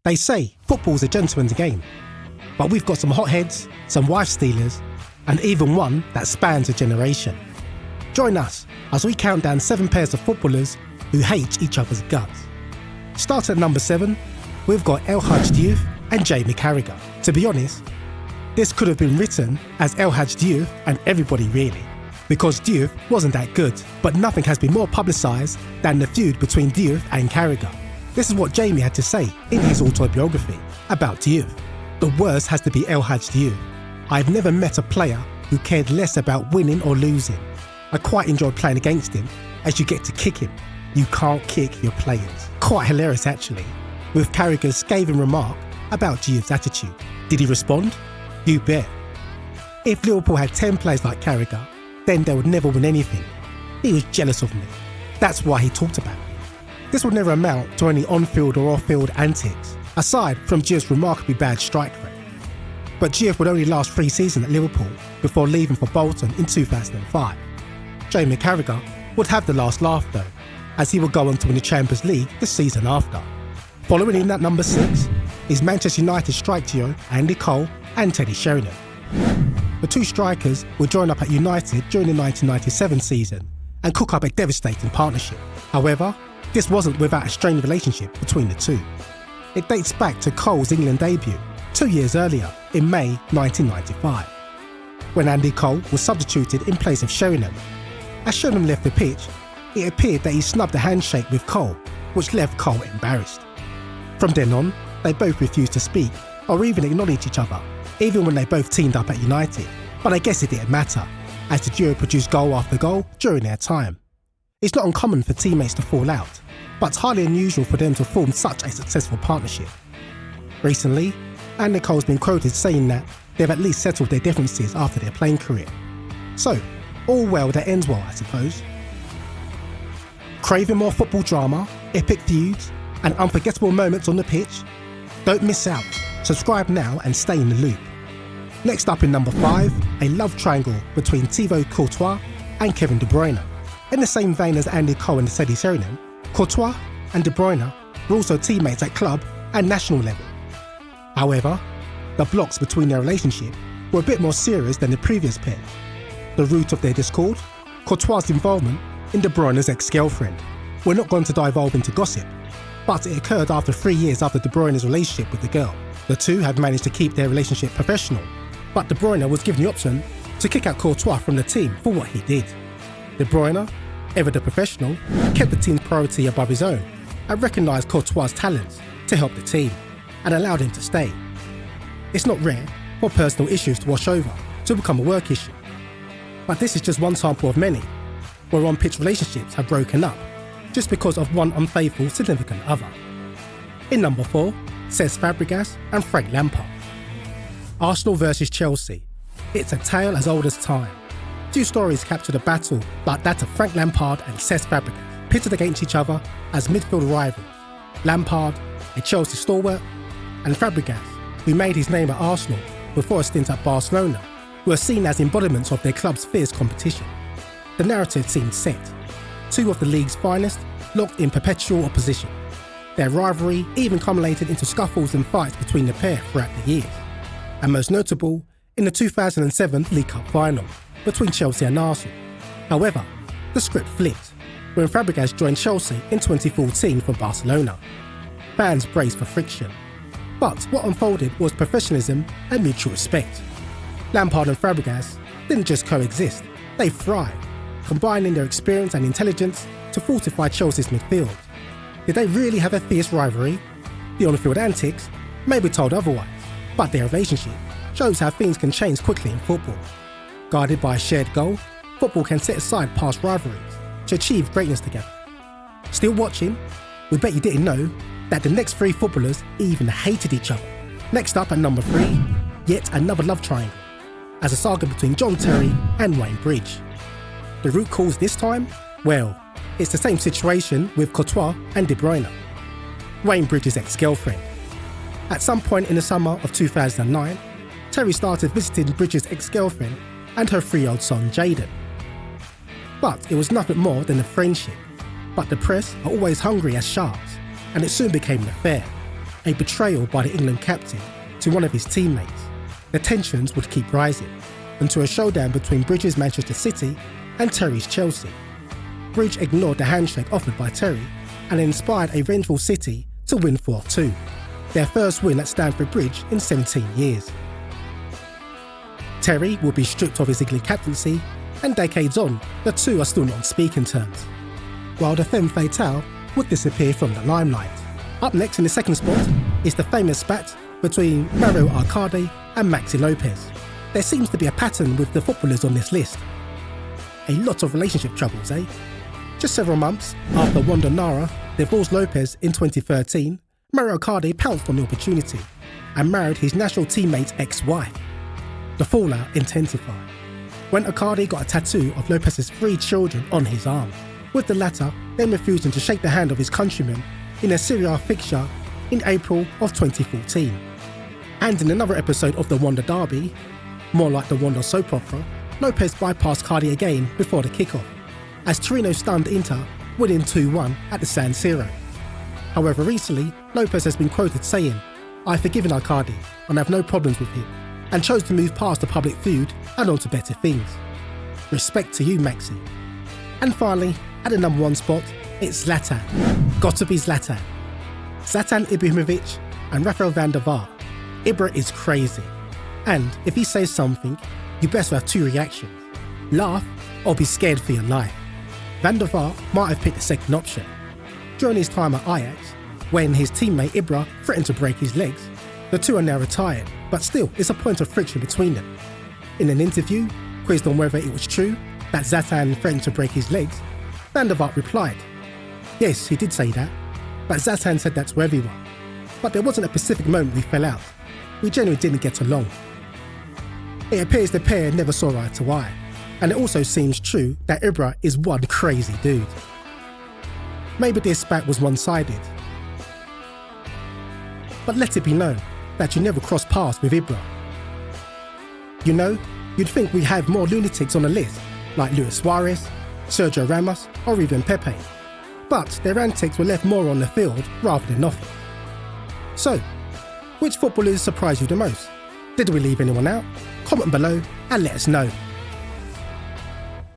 They say football's a gentleman's game, but we've got some hotheads, some wife stealers, and even one that spans a generation. Join us as we count down 7 pairs of footballers who hate each other's guts. Starting at number 7, we've got El Hadji Diouf and Jamie Carragher. To be honest, this could have been written as El Hadji Diouf and everybody really, because Diouf wasn't that good, but nothing has been more publicised than the feud between Diouf and Carragher. This is what Jamie had to say in his autobiography about Diouf. The worst has to be El Hadji Diouf. I've never met a player who cared less about winning or losing. I quite enjoyed playing against him, as you get to kick him. You can't kick your players. Quite hilarious actually, with Carragher's scathing remark about Diouf's attitude. Did he respond? You bet. If Liverpool had 10 players like Carragher, then they would never win anything. He was jealous of me. That's why he talked about it. This would never amount to any on-field or off-field antics, aside from Diouf's remarkably bad strike rate. But Diouf would only last 3 seasons at Liverpool before leaving for Bolton in 2005. Jamie Carragher would have the last laugh though, as he would go on to win the Champions League the season after. Following in at number 6 is Manchester United strike duo Andy Cole and Teddy Sheringham. The 2 strikers would join up at United during the 1997 season and cook up a devastating partnership. However, this wasn't without a strained relationship between the two. It dates back to Cole's England debut 2 years earlier in May 1995, when Andy Cole was substituted in place of Sheringham. As Sheringham left the pitch, it appeared that he snubbed a handshake with Cole, which left Cole embarrassed. From then on, they both refused to speak or even acknowledge each other, even when they both teamed up at United. But I guess it didn't matter, as the duo produced goal after goal during their time. It's not uncommon for teammates to fall out, but it's highly unusual for them to form such a successful partnership. Recently, Andy Cole's been quoted saying that they've at least settled their differences after their playing career. So, all well that ends well, I suppose. Craving more football drama, epic feuds, and unforgettable moments on the pitch? Don't miss out. Subscribe now and stay in the loop. Next up in number 5, a love triangle between Thibaut Courtois and Kevin De Bruyne. In the same vein as Andy Cole and Teddy Sheringham, Courtois and De Bruyne were also teammates at club and national level. However, the blocks between their relationship were a bit more serious than the previous pair. The root of their discord? Courtois' involvement in De Bruyne's ex-girlfriend. We're not going to divulge into gossip, but it occurred after 3 years after De Bruyne's relationship with the girl. The two had managed to keep their relationship professional, but De Bruyne was given the option to kick out Courtois from the team for what he did. De Bruyne, ever the professional, kept the team's priority above his own and recognised Courtois' talents to help the team and allowed him to stay. It's not rare for personal issues to wash over to become a work issue, but this is just one sample of many where on-pitch relationships have broken up just because of one unfaithful significant other. In number 4, Cesc Fabregas and Frank Lampard. Arsenal versus Chelsea. It's a tale as old as time. 2 stories capture the battle like that of Frank Lampard and Cesc Fabregas, pitted against each other as midfield rivals. Lampard, a Chelsea stalwart, and Fabregas, who made his name at Arsenal before a stint at Barcelona, were seen as embodiments of their club's fierce competition. The narrative seemed set. 2 of the league's finest locked in perpetual opposition. Their rivalry even culminated into scuffles and fights between the pair throughout the years, and most notable in the 2007 League Cup final between Chelsea and Arsenal. However, the script flipped when Fabregas joined Chelsea in 2014 for Barcelona. Fans braced for friction, but what unfolded was professionalism and mutual respect. Lampard and Fabregas didn't just coexist, they thrived, combining their experience and intelligence to fortify Chelsea's midfield. Did they really have a fierce rivalry? The on-field antics may be told otherwise, but their relationship shows how things can change quickly in football. Guided by a shared goal, football can set aside past rivalries to achieve greatness together. Still watching? We bet you didn't know that the next 3 footballers even hated each other. Next up at number 3, yet another love triangle, as a saga between John Terry and Wayne Bridge. The root cause this time? Well, it's the same situation with Courtois and De Bruyne. Wayne Bridge's ex-girlfriend. At some point in the summer of 2009, Terry started visiting Bridge's ex-girlfriend and her 3-year-old son Jaden. But it was nothing more than a friendship. But the press are always hungry as sharks, and it soon became an affair, a betrayal by the England captain to one of his teammates, the tensions would keep rising until a showdown between Bridge's Manchester City and Terry's Chelsea. Bridge ignored the handshake offered by Terry and inspired a vengeful City to win 4-2, their first win at Stamford Bridge in 17 years. Terry will be stripped of his England captaincy, and decades on, the two are still not on speaking terms, while the femme fatale would disappear from the limelight. Up next in the second spot is the famous spat between Mario Icardi and Maxi Lopez. There seems to be a pattern with the footballers on this list. A lot of relationship troubles, eh? Just several months after Wanda Nara divorced Lopez in 2013, Mario Icardi pounced on the opportunity and married his national teammate's ex-wife. The fallout intensified when Icardi got a tattoo of Lopez's 3 children on his arm, with the latter then refusing to shake the hand of his countrymen in a Serie A fixture in April of 2014. And in another episode of the Wanda Derby, more like the Wanda soap opera, Lopez bypassed Icardi again before the kickoff, as Torino stunned Inter, winning 2-1 at the San Siro. However, recently, Lopez has been quoted saying, "I've forgiven Icardi and have no problems with him," and chose to move past the public feud and on to better things. Respect to you, Maxi. And finally, at the number 1 spot, it's Zlatan. Got to be Zlatan. Zlatan Ibrahimovic and Rafael van der Vaart. Ibra is crazy. And if he says something, you best have 2 reactions. Laugh or be scared for your life. Van der Vaart might have picked the second option. During his time at Ajax, when his teammate Ibra threatened to break his legs, the two are now retired, but still it's a point of friction between them. In an interview, quizzed on whether it was true that Zlatan threatened to break his legs, Van der Vaart replied, "Yes, he did say that, but Zlatan said that to everyone. But there wasn't a specific moment we fell out. We generally didn't get along." It appears the pair never saw eye to eye, and it also seems true that Ibra is one crazy dude. Maybe this spat was one-sided, but let it be known that you never cross paths with Ibra. You know, you'd think we'd have more lunatics on the list, like Luis Suarez, Sergio Ramos, or even Pepe. But their antics were left more on the field rather than off it. So, which footballers surprised you the most? Did we leave anyone out? Comment below and let us know.